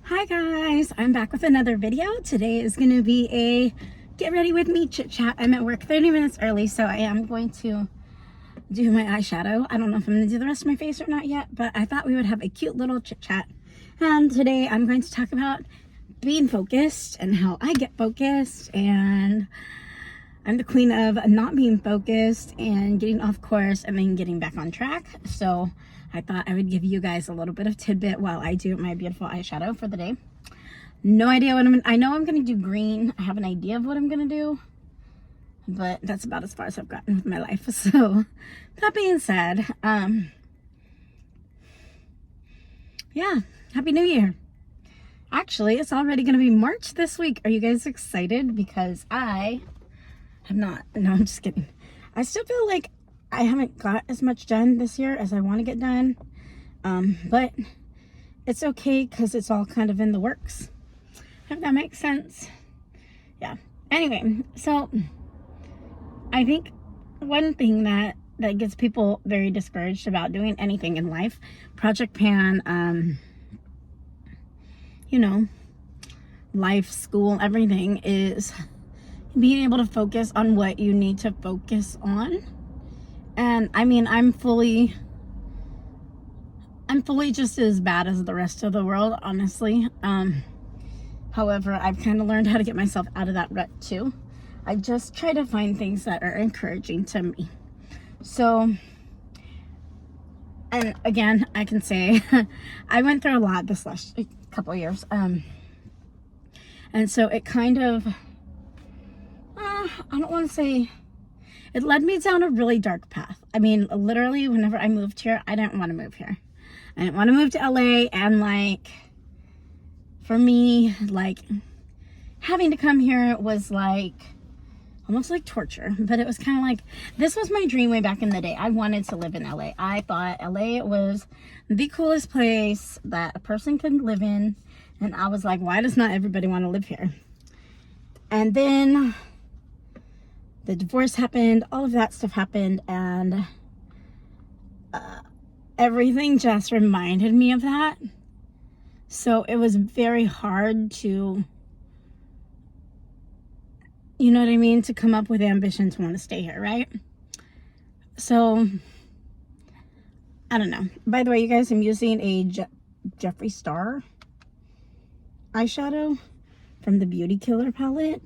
Hi guys, I'm back with another video. Today is going to be a get ready with me chit chat. I'm at work 30 minutes early, so I am going to do my eyeshadow. I don't know if I'm going to do the rest of my face or not yet, but I thought we would have a cute little chit chat. And today I'm going to talk about being focused and how I get focused, and I'm the queen of not being focused and getting off course and then getting back on track. So I thought I would give you guys a little bit of tidbit while I do my beautiful eyeshadow for the day. No idea what I know I'm going to do green. I have an idea of what I'm going to do, but that's about as far as I've gotten with my life. So that being said, yeah, Happy New Year. Actually, it's already going to be March this week. Are you guys excited? Because I have not. No, I'm just kidding. I still feel like I haven't got as much done this year as I want to get done. But it's okay because it's all kind of in the works. If that makes sense. Yeah. Anyway, so I think one thing that gets people very discouraged about doing anything in life, project plan, you know, life, school, everything, is being able to focus on what you need to focus on. And I mean, I'm fully just as bad as the rest of the world, honestly. However, I've kind of learned how to get myself out of that rut too. I just try to find things that are encouraging to me. So, and again, I can say I went through a lot this last couple of years. And so it kind of, I don't want to say, it led me down a really dark path. I mean, literally, whenever I moved here, I didn't want to move here. I didn't want to move to LA, and like, for me, like, having to come here was like, almost like torture. But it was kind of like, this was my dream way back in the day. I wanted to live in LA. I thought LA was the coolest place that a person could live in. And I was like, why does not everybody want to live here? And then the divorce happened, all of that stuff happened, and everything just reminded me of that. So it was very hard to, you know what I mean, to come up with ambition to want to stay here, right? So, I don't know. By the way, you guys, I'm using a Jeffree Star eyeshadow from the Beauty Killer palette.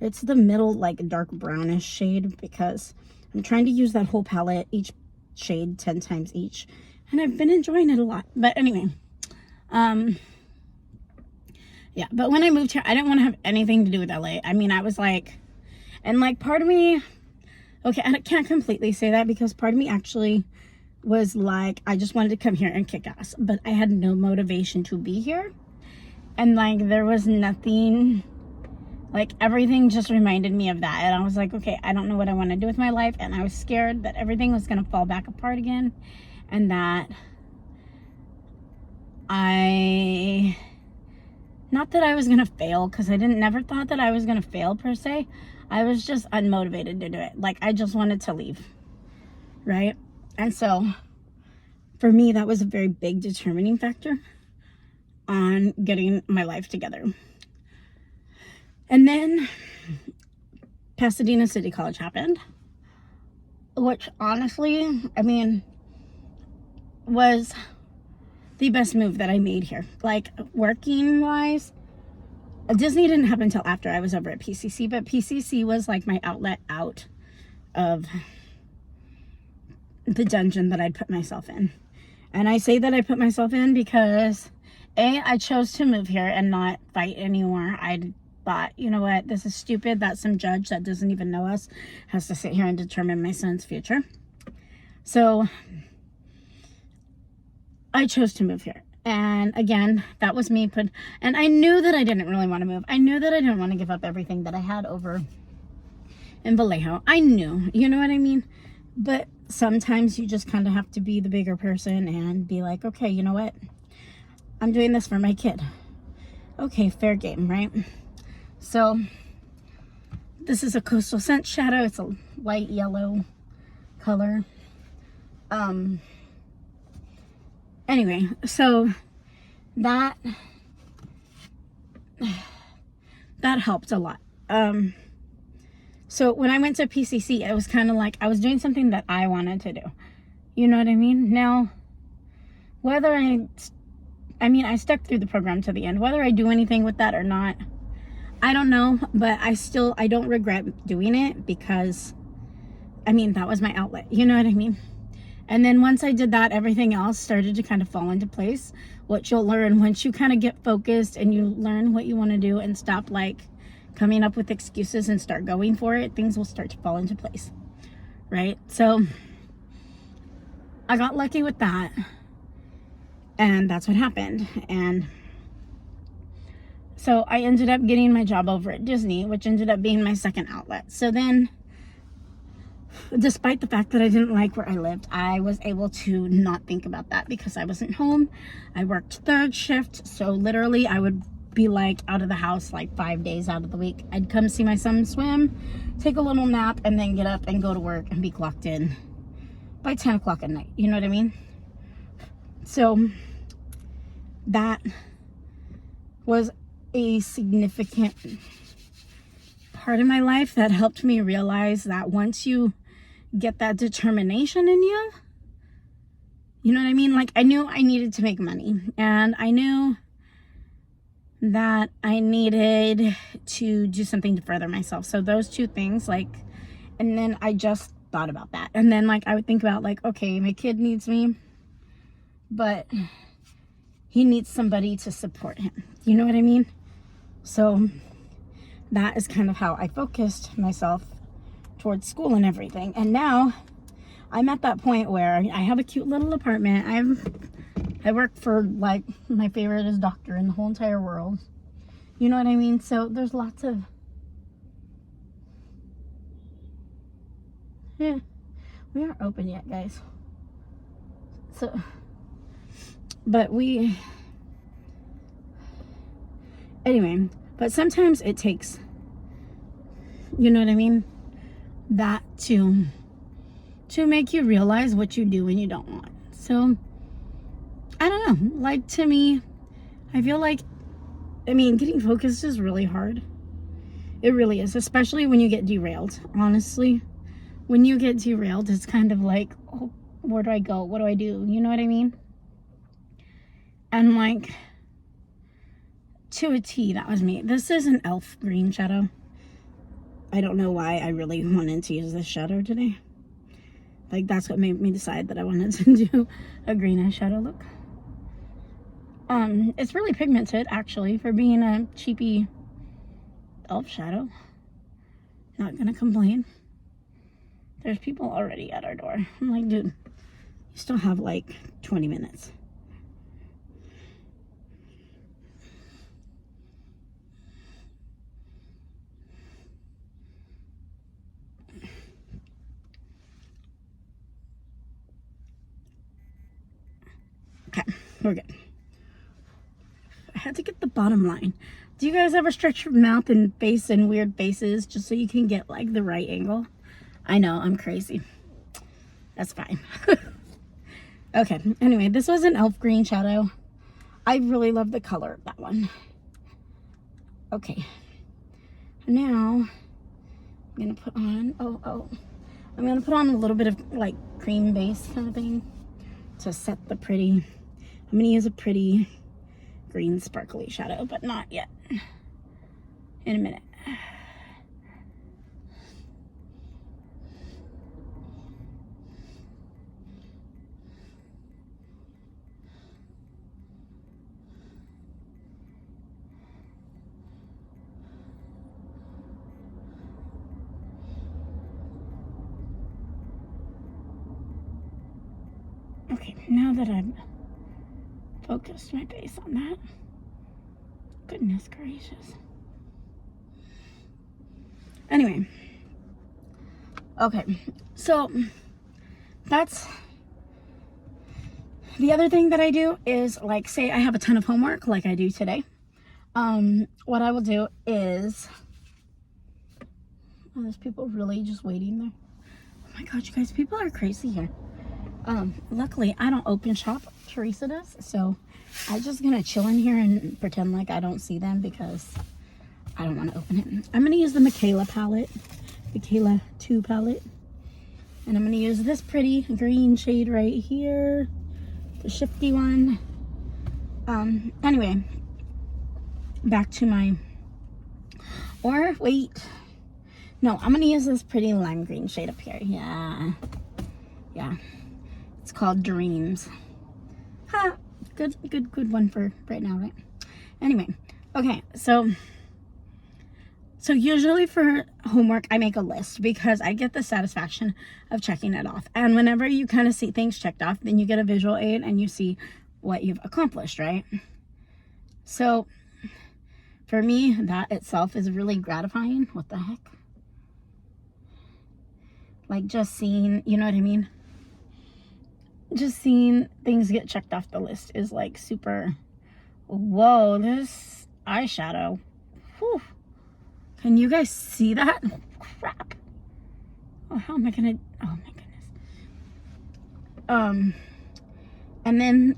It's the middle, like, dark brownish shade, because I'm trying to use that whole palette, each shade 10 times each, and I've been enjoying it a lot. But anyway, yeah, but when I moved here, I didn't want to have anything to do with LA. I mean, I was like, and like, part of me, okay, I can't completely say that, because part of me actually was like, I just wanted to come here and kick ass, but I had no motivation to be here. And like, there was nothing, like, everything just reminded me of that. And I was like, okay, I don't know what I want to do with my life. And I was scared that everything was going to fall back apart again. And that not that I was going to fail, because I never thought that I was going to fail per se. I was just unmotivated to do it. Like, I just wanted to leave. Right? And so for me, that was a very big determining factor on getting my life together. And then Pasadena City College happened, which honestly, I mean, was the best move that I made here. Like, working wise, Disney didn't happen until after I was over at PCC, but PCC was like my outlet out of the dungeon that I'd put myself in. And I say that I put myself in because I chose to move here and not fight anymore. I thought, you know what, this is stupid that some judge that doesn't even know us has to sit here and determine my son's future. So I chose to move here. And again, that was me and I knew that I didn't really want to move. I knew that I didn't want to give up everything that I had over in Vallejo. I knew, you know what I mean? But sometimes you just kind of have to be the bigger person and be like, okay, you know what? I'm doing this for my kid. Okay, fair game, right? So this is a Coastal Scent shadow. It's a light yellow color. Anyway, so that that helped a lot. So when I went to PCC, it was kind of like I was doing something that I wanted to do. You know what I mean? Now, whether I stuck through the program to the end. Whether I do anything with that or not, I don't know. But I don't regret doing it because, that was my outlet. You know what I mean? And then once I did that, everything else started to kind of fall into place. What you'll learn once you kind of get focused and you learn what you want to do and stop like coming up with excuses and start going for it, things will start to fall into place. Right? So I got lucky with that. And that's what happened. And so I ended up getting my job over at Disney, which ended up being my second outlet. So then, despite the fact that I didn't like where I lived, I was able to not think about that because I wasn't home. I worked third shift. So literally I would be like out of the house like 5 days out of the week. I'd come see my son swim, take a little nap, and then get up and go to work and be clocked in by 10 o'clock at night. You know what I mean? So that was a significant part of my life that helped me realize that once you get that determination in you, you know what I mean? Like, I knew I needed to make money, and I knew that I needed to do something to further myself. So those two things, like, and then I just thought about that. And then like I would think about like, okay, my kid needs me, but he needs somebody to support him. You know what I mean? So that is kind of how I focused myself towards school and everything. And now I'm at that point where I have a cute little apartment. I work for like my favorite is doctor in the whole entire world. You know what I mean? So there's lots of, yeah, we aren't open yet, guys. So, but anyway, but sometimes it takes, you know what I mean? That to make you realize what you do and you don't want. So, I don't know. Like, to me, I feel like, getting focused is really hard. It really is, especially when you get derailed. Honestly, when you get derailed, it's kind of like, oh, where do I go? What do I do? You know what I mean? And like, to a T, that was me. This is an e.l.f. green shadow. I don't know why I really wanted to use this shadow today. Like, that's what made me decide that I wanted to do a green eyeshadow look. It's really pigmented, actually, for being a cheapy e.l.f. shadow. Not gonna complain. There's people already at our door. I'm like, dude, you still have like 20 minutes. Okay, we're good. I had to get the bottom line. Do you guys ever stretch your mouth and face in weird faces just so you can get like the right angle? I know, I'm crazy. That's fine. Okay, anyway, this was an e.l.f. green shadow. I really love the color of that one. Okay, now I'm gonna put on, I'm gonna put on a little bit of like cream base kind of thing to set the pretty. I'm gonna use a pretty green sparkly shadow, but not yet. In a minute. Okay, now that I've focused my base on that, goodness gracious. Anyway, okay, so that's the other thing that I do is, like, say I have a ton of homework like I do today. What I will do is, oh, there's people really just waiting there. Oh my god, you guys, people are crazy here. Luckily I don't open shop, Teresa does, so I'm just gonna chill in here and pretend like I don't see them because I don't want to open it. I'm going to use the Mikayla palette. Mikayla 2 palette. And I'm going to use this pretty green shade right here. The shifty one. Anyway. Back to my... Or, wait. No, I'm going to use this pretty lime green shade up here. Yeah. Yeah. It's called Dreams. Ha! Good one for right now, right? Anyway. Okay, so usually for homework, I make a list because I get the satisfaction of checking it off. And whenever you kind of see things checked off, then you get a visual aid and you see what you've accomplished, right? So for me, that itself is really gratifying. What the heck? Like just seeing, you know what I mean? Just seeing things get checked off the list is like super, whoa, this eyeshadow. Whew. Can you guys see that? Oh, crap. Oh, how am I gonna, oh my goodness. And then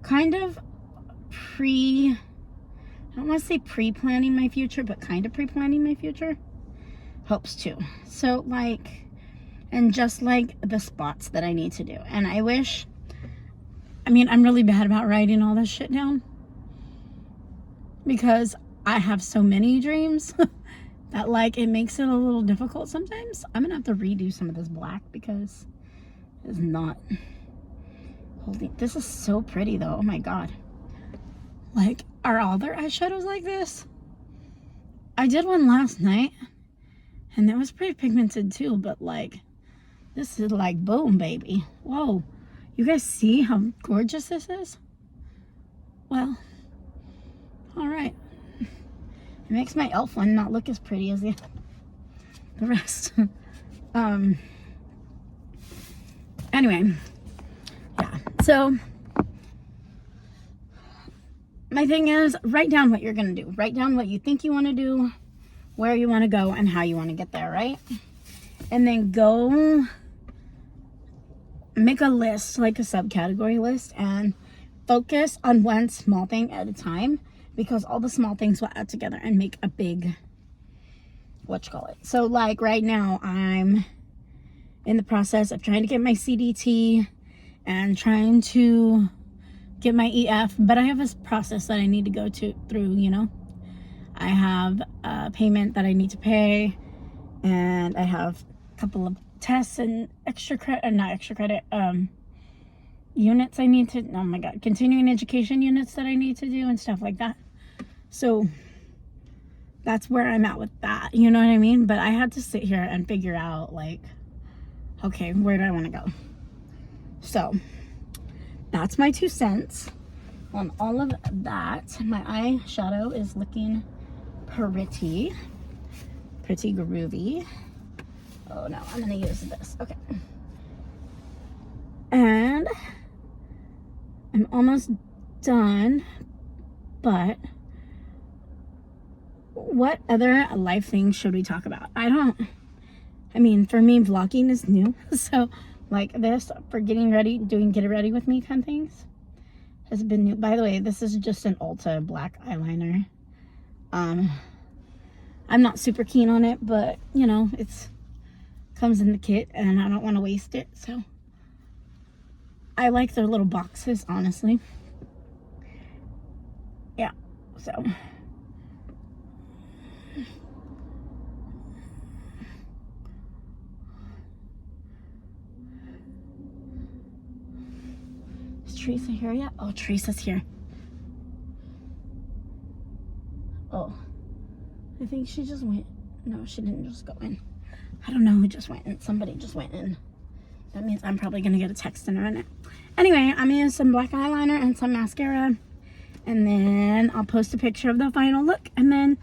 kind of I don't want to say pre-planning my future, but kind of pre-planning my future helps too. So like, and just like the spots that I need to do. And I wish, I mean, I'm really bad about writing all this shit down because I have so many dreams that like it makes it a little difficult sometimes. I'm gonna have to redo some of this black because it's not holding. This is so pretty though. Oh my God. Like, are all their eyeshadows like this? I did one last night and it was pretty pigmented too, but like, this is like boom, baby. Whoa. You guys see how gorgeous this is? Well, all right. It makes my elf one not look as pretty as the rest. Anyway, yeah. So my thing is, write down what you're going to do. Write down what you think you want to do, where you want to go, and how you want to get there, right? And then go make a list, like a subcategory list, and focus on one small thing at a time, because all the small things will add together and make a big, so like right now I'm in the process of trying to get my CDT and trying to get my EF, but I have a process that I need to go through, you know. I have a payment that I need to pay, and I have a couple of tests and units I need to, oh my God, continuing education units that I need to do and stuff like that. So that's where I'm at with that, you know what I mean? But I had to sit here and figure out like, okay, where do I want to go? So that's my 2 cents on all of that. My eyeshadow is looking pretty groovy. Oh no, I'm gonna use this. Okay. And I'm almost done, but what other life things should we talk about? I mean, for me, vlogging is new. So like this, for getting ready, doing get it ready with me kind of things has been new. By the way, this is just an Ulta black eyeliner. I'm not super keen on it, but you know, it's comes in the kit and I don't want to waste it. So I like their little boxes, honestly. Yeah, so is Teresa here yet? Oh, Teresa's here. Oh, I think she just went. No, she didn't just go in. I don't know who just went in. Somebody just went in. That means I'm probably gonna get a text in a minute. Anyway, I'm gonna use some black eyeliner and some mascara, and then I'll post a picture of the final look, and then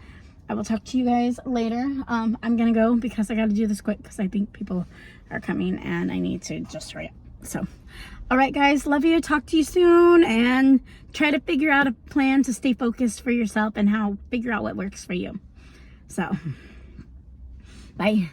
I will talk to you guys later. I'm gonna go because I gotta do this quick because I think people are coming and I need to just hurry up. So, all right, guys, love you. Talk to you soon, and try to figure out a plan to stay focused for yourself and figure out what works for you. So, bye.